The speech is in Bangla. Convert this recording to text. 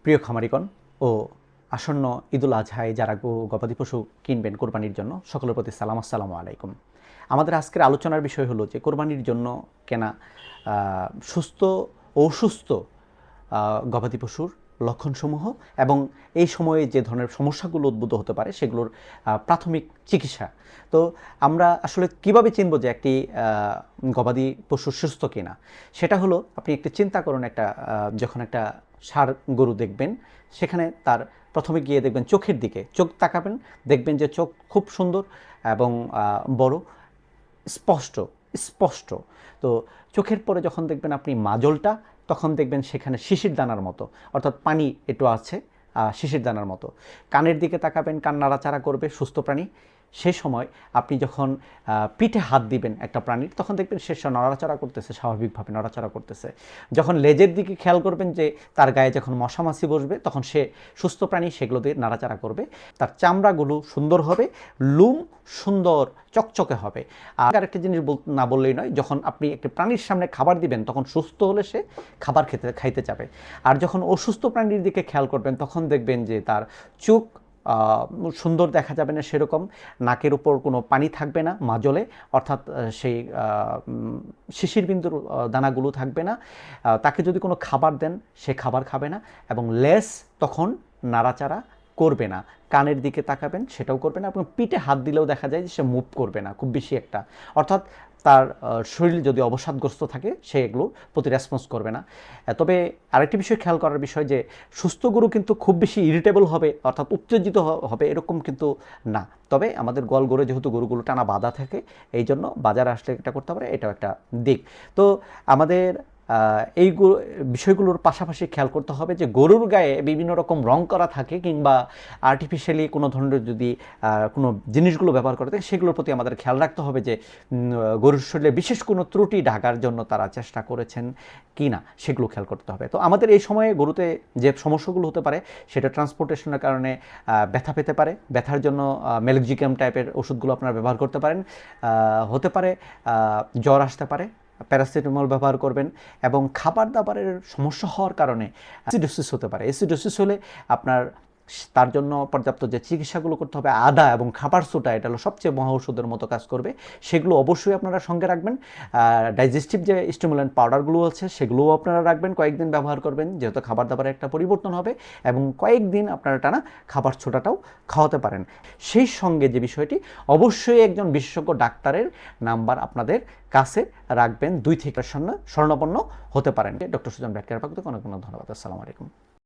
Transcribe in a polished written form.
প্রিয় খামারিগণ ও আসন্ন ঈদুল আজহায় যারা গবাদি পশু কিনবেন কোরবানির জন্য সকলের প্রতি সালাম, আসসালামু আলাইকুম। আমাদের আজকের আলোচনার বিষয় হলো যে কোরবানির জন্য কেনা সুস্থ ও অসুস্থ গবাদি পশুর লক্ষণসমূহ এবং এই সময়ে যে ধরনের সমস্যাগুলো উদ্ভূত হতে পারে সেগুলোর প্রাথমিক চিকিৎসা। তো আমরা আসলে কিভাবে চিনব যে একটি গবাদি পশু সুস্থ কিনা, সেটা হলো আপনি একটু চিন্তা করুন। যখন একটা ষাঁড় গরু দেখবেন, সেখানে তার প্রথমে গিয়ে দেখবেন চোখের দিকে, চোখ তাকাবেন, দেখবেন যে চোখ খুব সুন্দর এবং বড়, স্পষ্ট স্পষ্ট। তো চোখের পরে যখন দেখবেন আপনি মাজলটা, তখন দেখবেন সেখানে শিশির দানার মতো, অর্থাৎ পানি একটু আছে, শিশির দানার মতো। কানের দিকে তাকাবেন, কান নাড়াচাড়া করবে সুস্থ প্রাণী। সেই সময় আপনি যখন পিঠে হাত দিবেন একটা প্রাণীর, তখন দেখবেন সে নড়াচড়া করতেছে, স্বাভাবিকভাবে নড়াচড়া করতেছে। যখন লেজের দিকে খেয়াল করবেন যে তার গায়ে যখন মশামাছি বসবে, তখন সে সুস্থ প্রাণী সেগুলো দিয়ে নাড়াচাড়া করবে। তার চামড়াগুলো সুন্দর হবে, লুম সুন্দর চকচকে হবে। আর একটা জিনিস না বললেই নয়, যখন আপনি একটি প্রাণীর সামনে খাবার দিবেন, তখন সুস্থ হলে সে খাবার খাইতে যাবে। আর যখন অসুস্থ প্রাণীর দিকে খেয়াল করবেন, তখন দেখবেন যে তার চোখ সুন্দর দেখা যাবে না, সেরকম নাকের উপর কোনো পানি থাকবে না মাজলে, অর্থাৎ সেই শিশির বিন্দুর দানাগুলো থাকবে না। তাকে যদি কোনো খাবার দেন, সে খাবার খাবে না এবং লেজ তখন নাড়াচাড়া করবে না। কানের দিকে তাকাবেন, সেটাও করবে না এবং পিঠে হাত দিলেও দেখা যায় যে সে মুভ করবে না খুব বেশি একটা, অর্থাৎ তার শরীর যদি অবসাদগ্রস্ত থাকে সে এগুলোর প্রতি রেসপন্স করবে না। তবে আরেকটি বিষয় খেয়াল করার বিষয় যে সুস্থ গরু কিন্তু খুব বেশি ইরিটেবল হবে, অর্থাৎ উত্তেজিত হবে এরকম কিন্তু না। তবে আমাদের গোয়াল গরু যেহেতু গরুগুলো টানা বাঁধা থাকে, এই জন্য বাজারে আসলে এটা করতে পারে, এটাও একটা দিক। তো আমাদের এই বিষয়গুলোর পাশাপাশি খেয়াল করতে হবে যে গরুর গায়ে বিভিন্ন রকম রং করা থাকে কিংবা আর্টিফিশিয়ালি কোনো ধরনের যদি কোনো জিনিসগুলো ব্যবহার করে থাকে, সেগুলোর প্রতি আমাদের খেয়াল রাখতে হবে যে গরুর শরীরে বিশেষ কোনো ত্রুটি ঢাকার জন্য তারা চেষ্টা করেছেন কি না, সেগুলো খেয়াল করতে হবে। তো আমাদের এই সময়ে গরুতে যে সমস্যাগুলো হতে পারে, সেটা ট্রান্সপোর্টেশনের কারণে ব্যথা পেতে পারে। ব্যথার জন্য মেলক্সিকাম টাইপের ওষুধগুলো আপনারা ব্যবহার করতে পারেন। হতে পারে জ্বর আসতে পারে, প্যারাসিটামল ব্যবহার করবেন। এবং খাবার দাবারের সমস্যা হওয়ার কারণে অ্যাসিডোসিস হতে পারে। অ্যাসিডোসিস হলে আপনার তার জন্য পর্যাপ্ত যে চিকিৎসাগুলো করতে হবে, আদা এবং খাবার সোটা, এটা হলো সবচেয়ে মহা ওষুধের মতো কাজ করবে, সেগুলো অবশ্যই আপনারা সঙ্গে রাখবেন। ডাইজেস্টিভ যে স্টিমুল্যান্ট পাউডারগুলো আছে, সেগুলোও আপনারা রাখবেন, কয়েকদিন ব্যবহার করবেন, যেহেতু খাবার দাবারের একটা পরিবর্তন হবে, এবং কয়েকদিন আপনারা টানা খাবার ছোটাটাও খাওয়াতে পারেন। সেই সঙ্গে যে বিষয়টি, অবশ্যই একজন বিশেষজ্ঞ ডাক্তারের নাম্বার আপনাদের কাছে রাখবেন। 2 থেকে স্বর্ণাপন্ন হতে পারেন। ডক্টর সুজন ভেটকারের পক্ষ থেকে অনেক অনেক ধন্যবাদ। আসসালামু আলাইকুম।